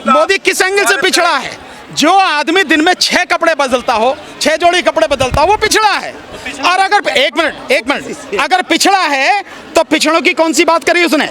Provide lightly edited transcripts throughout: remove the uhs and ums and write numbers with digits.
मोदी किस एंगल से पिछड़ा है? जो आदमी दिन में 6 कपड़े बदलता हो, 6 जोड़ी कपड़े बदलता हो, वो पिछड़ा है। और अगर एक मिनट अगर पिछड़ा है तो पिछड़ों की कौन सी बात करी उसने?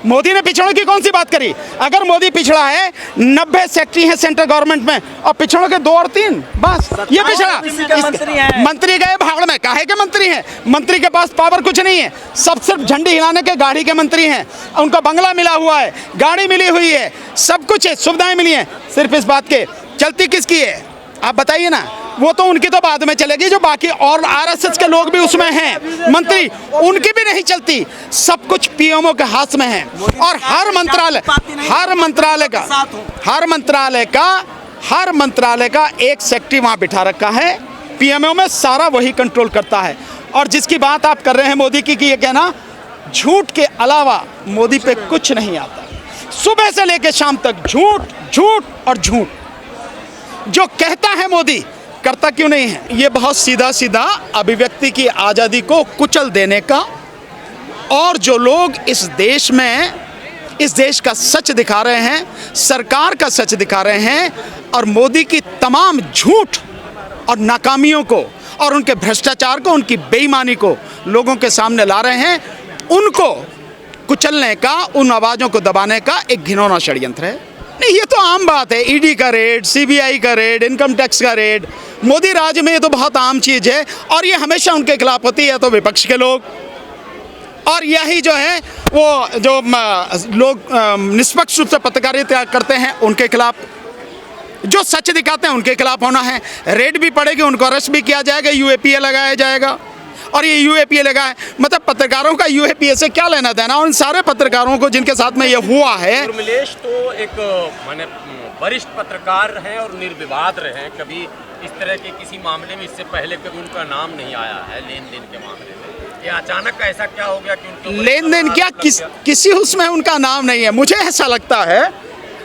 मोदी ने पिछड़ों की कौन सी बात करी? अगर मोदी पिछड़ा है, 90 सेक्रेटरी हैं सेंट्रल गवर्नमेंट में और पिछड़ों के 2 और 3, बस ये पिछड़ा। मंत्री गए भाड़ में, काहे के मंत्री हैं? मंत्री के पास पावर कुछ नहीं है, सब सिर्फ झंडी हिलाने के गाड़ी के मंत्री हैं। उनको बंगला मिला हुआ है, गाड़ी मिली हुई है, सब कुछ है, सुविधाएं मिली हैं, सिर्फ इस बात के चलती किसकी है? आप बताइए ना। वो तो उनकी तो बाद में चलेगी, जो बाकी और आरएसएस के लोग भी उसमें हैं मंत्री, उनकी भी नहीं चलती। सब कुछ पीएमओ के हाथ में है। और हर मंत्रालय का एक सेक्रेटरी वहां बिठा रखा है पीएमओ में, सारा वही कंट्रोल करता है। और जिसकी बात आप कर रहे हैं मोदी की कि ये कहना, झूठ के अलावा मोदी पे कुछ नहीं आता। सुबह से लेकर शाम तक झूठ झूठ और झूठ। जो कहता है मोदी, करता क्यों नहीं है? ये बहुत सीधा सीधा अभिव्यक्ति की आज़ादी को कुचल देने का, और जो लोग इस देश का सच दिखा रहे हैं, सरकार का सच दिखा रहे हैं, और मोदी की तमाम झूठ और नाकामियों को और उनके भ्रष्टाचार को, उनकी बेईमानी को लोगों के सामने ला रहे हैं, उनको कुचलने का, उन आवाज़ों को दबाने का एक घिनौना षड्यंत्र है। नहीं, ये तो आम बात है। ईडी का रेड, सीबीआई का रेड, इनकम टैक्स का रेड, मोदी राज में ये तो बहुत आम चीज़ है। और ये हमेशा उनके खिलाफ होती है, तो विपक्ष के लोग, और यही जो है वो जो लोग निष्पक्ष रूप से पत्रकारिता करते हैं उनके खिलाफ, जो सच दिखाते हैं उनके खिलाफ होना है। रेड भी पड़ेगी, उनको अरेस्ट भी किया जाएगा, यूएपीए लगाया जाएगा। और ये यूएपीए लगा है, मतलब पत्रकारों का यूएपीए से क्या लेना देना? उन सारे पत्रकारों को जिनके साथ में ये हुआ है। उर्मिलेश तो एक माने वरिष्ठ पत्रकार हैं और निर्विवाद रहे हैं, कभी इस तरह के किसी मामले में इससे पहले कभी उनका नाम नहीं आया है लेन देन के मामले में। ये अचानक ऐसा क्या हो गया कि उनको लेन देन क्या किसी उसमें उनका नाम नहीं है? मुझे ऐसा लगता है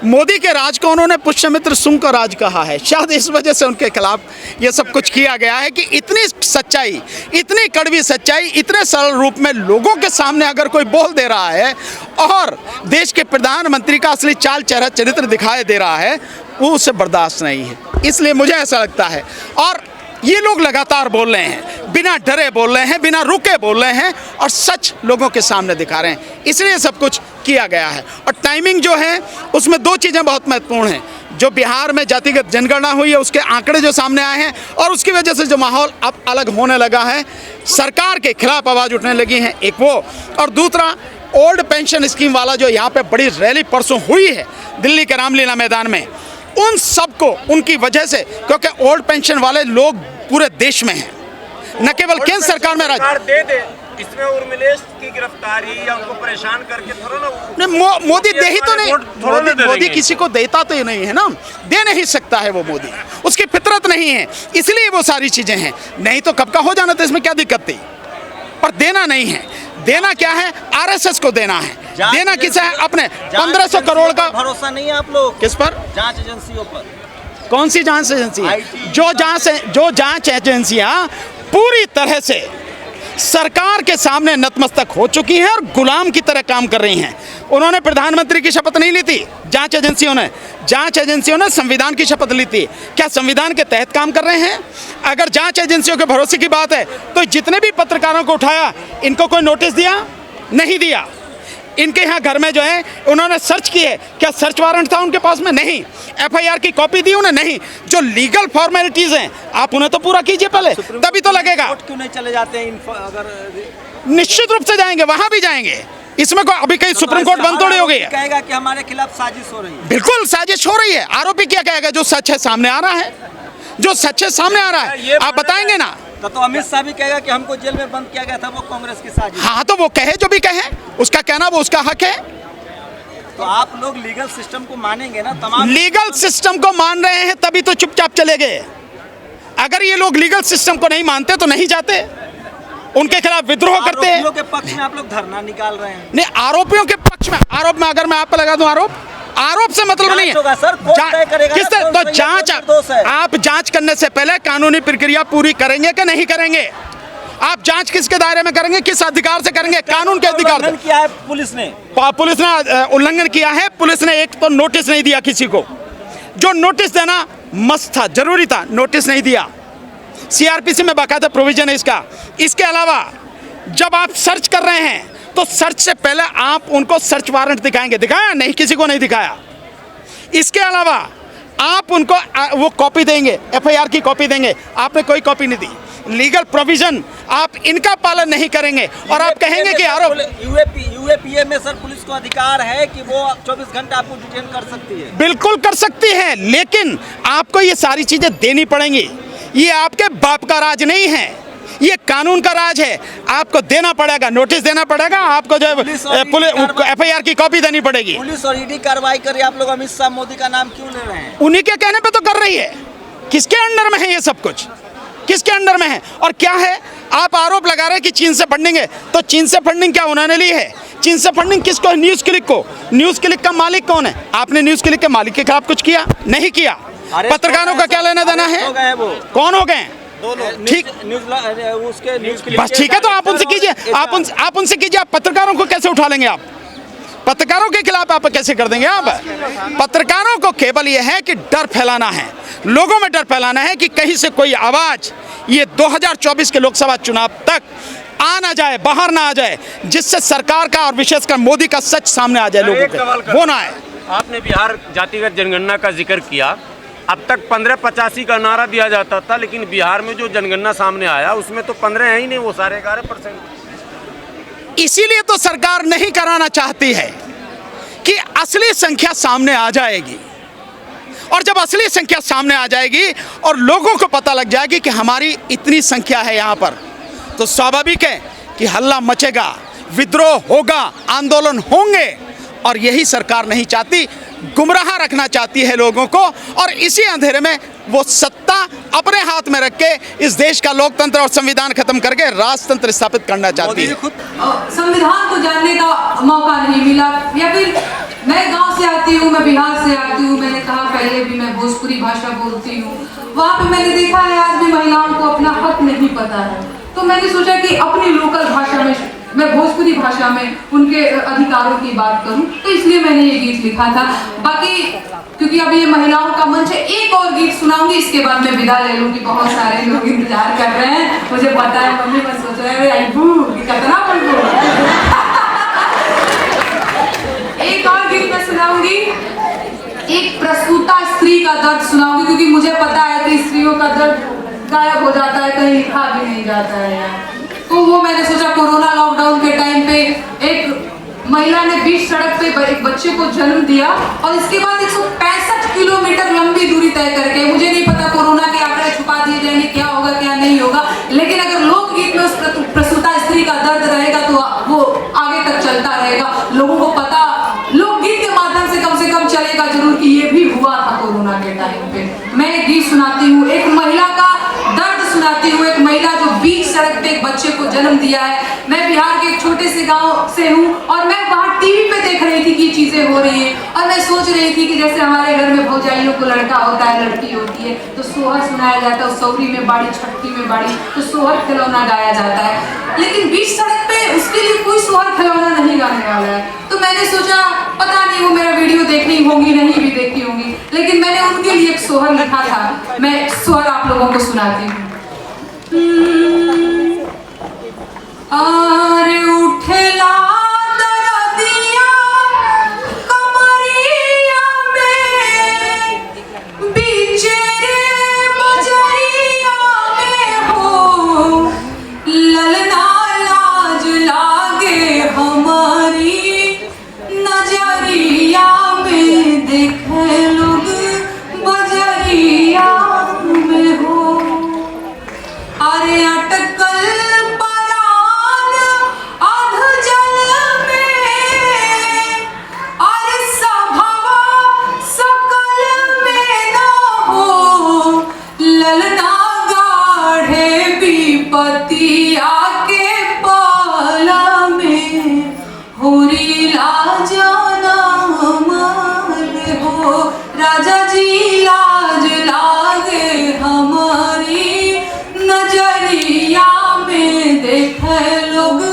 मोदी के राज को उन्होंने पुष्यमित्र सुंग का राज कहा है, शायद इस वजह से उनके खिलाफ ये सब कुछ किया गया है कि इतनी सच्चाई, इतनी कड़वी सच्चाई, इतने सरल रूप में लोगों के सामने अगर कोई बोल दे रहा है और देश के प्रधानमंत्री का असली चाल चेहरा चरित्र दिखाई दे रहा है, वो उसे बर्दाश्त नहीं है। इसलिए मुझे ऐसा लगता है, और ये लोग लगातार बोल रहे हैं, बिना डरे बोल रहे हैं, बिना रुके बोल रहे हैं, और सच लोगों के सामने दिखा रहे हैं, इसलिए सब कुछ किया गया है। और टाइमिंग जो है उसमें 2 चीज़ें बहुत महत्वपूर्ण हैं। जो बिहार में जातिगत जनगणना हुई है, उसके आंकड़े जो सामने आए हैं, और उसकी वजह से जो माहौल अब अलग होने लगा है, सरकार के खिलाफ आवाज़ उठने लगी है, एक वो, और दूसरा ओल्ड पेंशन स्कीम वाला जो यहाँ पे बड़ी रैली परसों हुई है दिल्ली के रामलीला मैदान में, उन सबको उनकी वजह से, क्योंकि ओल्ड पेंशन वाले लोग पूरे देश में हैं, न केवल केंद्र सरकार में दे दे, इसमें उर्मिलेश की गिरफ्तारी या उनको परेशान करके थोड़ा ना मोदी दे ही तो नहीं, मोदी किसी को देता तो नहीं है ना, दे नहीं सकता है वो मोदी, उसकी फितरत नहीं है, इसलिए वो सारी चीजें हैं। नहीं तो कब का हो जाना था, इसमें क्या दिक्कत थी? पर देना नहीं है। देना क्या है? आरएसएस को देना है। देना किसे है? अपने 1500 करोड़ का भरोसा नहीं है आप लोग? किस पर? जांच एजेंसियों पर। कौन सी जांच एजेंसी? जो जांच एजेंसियां पूरी तरह से सरकार के सामने नतमस्तक हो चुकी हैं और गुलाम की तरह काम कर रही हैं। उन्होंने प्रधानमंत्री की शपथ नहीं ली थी, जांच एजेंसियों ने संविधान की शपथ ली थी। क्या संविधान के तहत काम कर रहे हैं? अगर जांच एजेंसियों के भरोसे की बात है तो जितने भी पत्रकारों को उठाया, इनको कोई नोटिस दिया? नहीं दिया। इनके यहाँ घर में जो है उन्होंने सर्च की है, क्या सर्च वारंट था उनके पास में? नहीं। एफआईआर की कॉपी दी उन्हें? नहीं। जो लीगल फॉर्मेलिटीज हैं आप उन्हें तो पूरा कीजिए पहले, तभी तो लगेगा। क्यों नहीं चले जाते हैं? अगर निश्चित रूप से जाएंगे, वहां भी जाएंगे। इसमें कोई अभी कहीं सुप्रीम कोर्ट बंद थोड़ी हो गई है। कहेगा कि हमारे खिलाफ साजिश हो रही है। बिल्कुल साजिश हो रही है। आरोपी क्या कहेगा? जो सच है सामने आ रहा है, जो सच है सामने आ रहा है, आप बताएंगे ना। तो अमित शाह भी कहेगा कि हमको जेल में बंद किया गया था, वो कांग्रेस की साजिश। हाँ, तो वो कहे, जो भी कहे, उसका कहना वो उसका हक है। तो आप लोग लीगल सिस्टम को मानेंगे ना? तमाम लीगल सिस्टम को मान रहे हैं तभी तो चुपचाप चले गए। अगर ये लोग लीगल सिस्टम को नहीं मानते तो नहीं जाते, उनके खिलाफ विद्रोह करते हैं। आरोपियों के पक्ष में आप लोग धरना निकाल रहे हैं। नहीं, आरोपियों के पक्ष में, आरोप में अगर मैं आप पर लगा दूं आरोप से मतलब नहीं है सर, किससे? तो जांच, आप जांच करने से पहले कानूनी प्रक्रिया पूरी करेंगे कि नहीं करेंगे? आप जांच किसके दायरे में करेंगे, किस अधिकार से करेंगे? कानून के अधिकार से। उल्लंघन किया है पुलिस ने। पुलिस ने उल्लंघन किया है। पुलिस ने एक तो नोटिस नहीं दिया किसी को, जो नोटिस देना मस्त था, जरूरी था, नोटिस नहीं दिया। सीआरपीसी में बाकायदा प्रोविजन है इसका। इसके अलावा जब आप सर्च कर रहे हैं तो सर्च से पहले आप उनको सर्च वारंट दिखाएंगे। दिखाया नहीं? किसी को नहीं दिखाया। इसके अलावा आप उनको वो कॉपी देंगे, एफआईआर की कॉपी देंगे, आपने कोई कॉपी नहीं दी। लीगल प्रोविजन आप इनका पालन नहीं करेंगे और आप कहेंगे कि आरोप। यूएपीए में सर पुलिस को अधिकार है कि वो 24 घंटे आपको डिटेन कर सकती है। बिल्कुल कर सकती है, लेकिन आपको ये सारी चीजें देनी पड़ेंगी। ये आपके बाप का राज नहीं है, ये कानून का राज है। आपको देना पड़ेगा, नोटिस देना पड़ेगा, आपको जो एफआईआर की कॉपी देनी पड़ेगी। पुलिस और ईडी कार्रवाई कर रही है, आप लोग अमित शाह मोदी का नाम क्यों ले रहे हैं? उन्हीं के कहने पे तो कर रही है। किसके अंडर में है ये सब कुछ? किसके अंडर में है? और क्या है, आप आरोप लगा रहे हैं कि चीन से फंडिंग है, तो चीन से फंडिंग क्या उन्होंने ली है? चीन से फंडिंग किसको है? न्यूज़ क्लिक को। न्यूज़ क्लिक का मालिक कौन है? आपने न्यूज़ क्लिक के मालिक के खिलाफ कुछ किया? नहीं किया। पत्रकारों का क्या लेना देना है? कौन हो गए? ठीक, बस ठीक है, तो आप उनसे कीजिए, आप उनसे कीजिए। आप पत्रकारों को कैसे उठा लेंगे? आप पत्रकारों के खिलाफ आप कैसे कर देंगे? आप पत्रकारों को केवल यह है कि डर फैलाना है, लोगों में डर फैलाना है कि कहीं से कोई आवाज ये 2024 के लोकसभा चुनाव तक आ ना जाए, बाहर ना आ जाए, जिससे सरकार का और विशेषकर मोदी का सच सामने आ जाए, लोगों को वो ना आए। आपने बिहार जातिगत जनगणना का जिक्र किया। अब तक 1585 का नारा दिया जाता था, लेकिन बिहार में जो जनगणना सामने आया उसमें तो 15 है ही नहीं, वो सारे 11%। इसीलिए तो सरकार नहीं कराना चाहती है कि असली संख्या सामने आ जाएगी, और जब असली संख्या सामने आ जाएगी और लोगों को पता लग जाएगी कि हमारी इतनी संख्या है यहाँ पर, तो स्वाभाविक है कि हल्ला मचेगा, विद्रोह होगा, आंदोलन होंगे। और यही सरकार नहीं चाहती, गुमराह रखना चाहती है लोगों को, और इसी अंधेरे में वो सत्ता अपने हाथ में रख के इस देश का लोकतंत्र और संविधान खत्म करके राजतंत्र स्थापित करना चाहती है। संविधान को जानने का मौका नहीं मिला, या फिर मैं गांव से आती हूँ, मैं बिहार से आती हूँ, मैंने कहा पहले भी मैं भोजपुरी भाषा बोलती हूँ, वहाँ पे मैंने देखा है आज भी महिलाओं को अपना हक नहीं पता है। तो मैंने सोचा कि अपनी लोकल भाषा में, मैं भोजपुरी भाषा में उनके अधिकारों की बात करूं, तो इसलिए मैंने ये गीत लिखा था। बाकी क्योंकि अभी ये महिलाओं का मंच है, एक और गीत सुनाऊंगी, इसके बाद मैं विदा ले लूंगी। बहुत सारे लोग इंतजार कर रहे हैं, मुझे पता है, मम्मी मैं सोच रहे हैं कितना बोलूं। एक और गीत मैं सुनाऊंगी, एक प्रसूता स्त्री का दर्द सुनाऊंगी, क्योंकि मुझे पता है कि स्त्रियों का दर्द गायब हो जाता है, कहीं लिखा भी नहीं जाता है। तो वो मैंने सोचा, कोरोना लॉकडाउन के टाइम पे एक महिला ने बीच सड़क पे एक बच्चे को जन्म दिया, और इसके बाद 165 किलोमीटर लंबी दूरी तय करके, मुझे नहीं पता कोरोना के आंकड़े छुपा दिए जाएंगे, क्या होगा क्या नहीं होगा, लेकिन अगर लोकगीत में उस प्रसूता स्त्री का दर्द रहेगा तो वो आगे तक चलता रहेगा। लोगों को पता, लोकगीत के माध्यम से कम चलेगा जरूर कि ये भी हुआ था कोरोना के टाइम पे। मैं एक गीत सुनाती हूँ, एक महिला का दर्द सुनाती हूँ, एक महिला जो बीच सड़क पे एक बच्चे को जन्म दिया है। मैं बिहार के एक छोटे से गांव से हूँ, और मैं वहाँ टीवी पे देख रही थी कि चीजें हो रही हैं, और मैं सोच रही थी कि जैसे हमारे घर में भौजाइयों को लड़का होता है, लड़की होती है, तो सोहर सुनाया जाता है, सौरी में बाड़ी, छठी में बाड़ी, तो सोहर खिलौना गाया जाता है। लेकिन बीच सड़क पे उसके लिए कोई सोहर खिलौना नहीं गाने वाला है। तो मैंने सोचा, पता नहीं वो मेरा वीडियो देखनी होंगी, नहीं भी देखी होंगी, लेकिन मैंने उनके लिए एक सोहर लिखा था। मैं सोहर आप लोगों को सुनाती हूँ। आरे उठला दरदिया कमरिया में, बीचे रे बजरिया में हो, ललना लाज लागे हमारी नजरिया में, देखे लोग बजरिया में हो। अरे अटकल परान अध जल में, अरे सभवा सकल में न हो, ललना गाढ़े विपतिया के पाला में, होरी लाजाना हमारे हो, राजा जी लाज लागे हमारी नजरिया में, है लोग